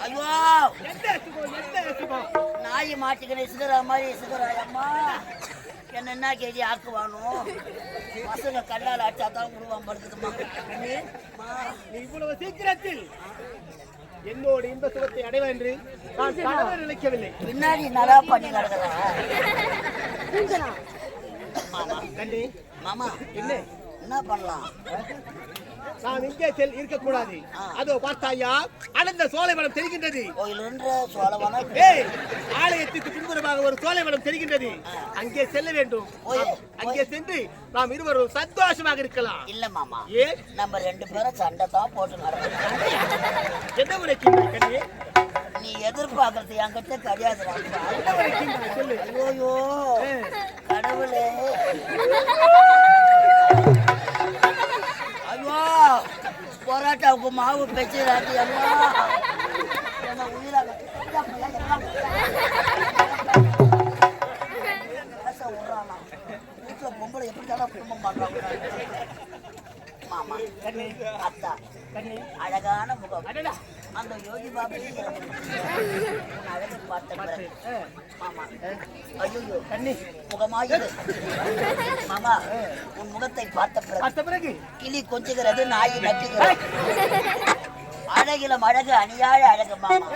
ஐயோ நாய் மாட்டிக்கிற இசுகிறா மாதிரி இசுகிறா அம்மா என்ன கேஜி ஆக்குவானோ பசங்க கல்லால் அடிச்சா தான் விடுவான் படுக்குதுமா. நீ இவ்வளவு சீக்கிரத்தில் என்னோட இன்ப சுகத்தை அடைவேன் என்று நான் நினைக்கவில்லை. பின்னாடி நல்லா பண்ணி கிடக்குறா மாமா. கண்டி மாமா என்ன பண்ணலாம்? நான் இங்கே இருக்கக்கூடாது. அதோ பார்த்தாயா அனந்த சோலைவனம் தெரிகின்றது. ஆலயத்துக்கு பின்புறமாக ஒரு சோலைவனம் தெரிகின்றது. அங்கே செல்ல வேண்டும். அங்கே சென்று நாம் இருவரும் சந்தோஷமாக இருக்கலாம். இல்ல மாமா, ஏன் நம்ம 2 பேரும் சண்டை தான் போட்டு நடக்கணும். என்ன உரைக்கின்ற நீ எதிர்பார்க்கறது என்கிட்ட கிடையாது. ஐயோ கடவுளே, ஐயோ போராட்டாவுக்கு மாவு பெச்சுறாட்டி அம்மா உயிராக வீட்டுல பொம்பளை எப்படி தானே குடும்பம் பண்றாங்க. மாமா அத்தா அழகான முகம் அந்த யோகி பாபு அழகு பார்த்த பிறகு மாமா ஐயோ கண்ணி முகமாயிரு மாமா உன் முகத்தை பார்த்த பிறகு கிளி கொஞ்சுகிறது, நாய் நட்டுகிறது. அழகிலும் அழகு அணியாழ அழகு மாமா.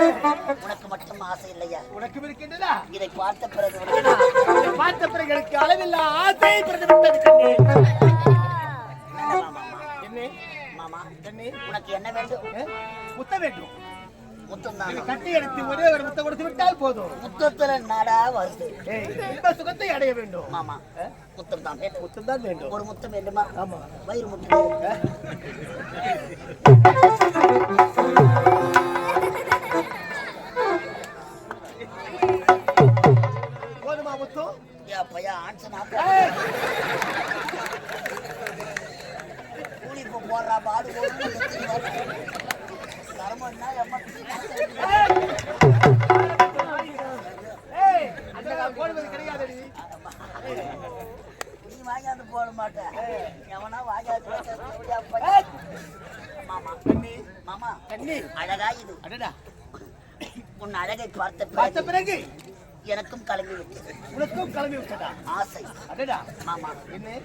உனக்கு மட்டும் ஆசை இல்லையா? உனக்கு இருக்கின்றதா? இதை பார்த்த பிறகு எனக்கு அளவில்லா ஆசை பிரதிபலித்தது. மாமா உனக்கு என்ன வேண்டும்? முத்த வேண்டும். முத்தம் தான். கட்டி எடுத்து ஒரே ஒரு முத்தம் கொடுத்து விட்டால் போதும். முத்தத்துல நாடா வருது. இன்ப சுகத்தை அடைய வேண்டும். மாமா முத்தம் தான் வேண்டும். முத்தம் தான் வேண்டும். ஒரு முத்தம் வேண்டுமா? ஆமா. வயிறு முத்தம். போதுமா முத்தம்? பையா ஆன்சனா கூலி போடுறா பாடு நீ வாங்காந்து போட மாட்டேன். எவனா வாங்காது மாமா. மாமா அழகா இது. உன் அழகை பார்த்த பிறகு எனக்கும் கிளம்பி விட்டது. உனக்கும் கிளம்பி விட்டதா? ஆசை. அடடா மாமா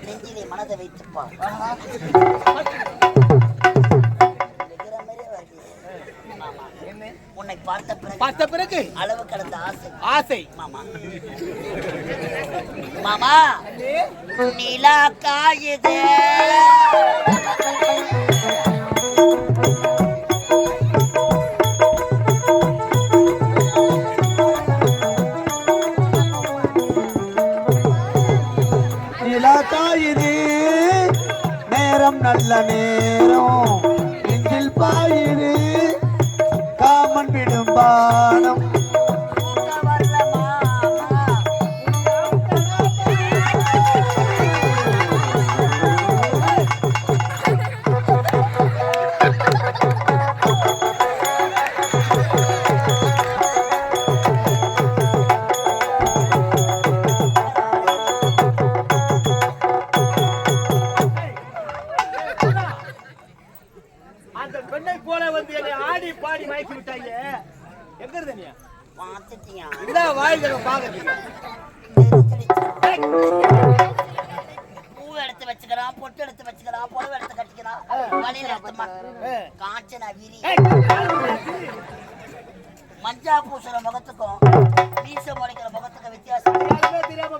நெஞ்சிலே மனதை வைத்துப்பா. உன்னை பார்த்த பிறகு அளவு கடந்த ஆசை மாமா. மாமா நிலா காயுதே காயுது நேரம் நல்ல நேரம் நெஞ்சில் பாயுது காமன் விடும் பானம். அந்த பெண்ணை போல வந்து என்னை ஆடி பாடி மயக்கி விட்டாங்க. எங்க இருந்தீங்க? இல்ல வாயில பாக்குறீங்க. பூ எடுத்து வச்சுக்கிறான், பொட்டு எடுத்து வச்சுக்கிறான், புடவை எடுத்து கட்டிக்கிறான், வழியில எடுத்துமா காஞ்சனா விரி மஞ்சா பூசுற முகத்துக்கும் மீச முளைக்கிற முகத்துக்கும் வித்தியாசம் தெரியாம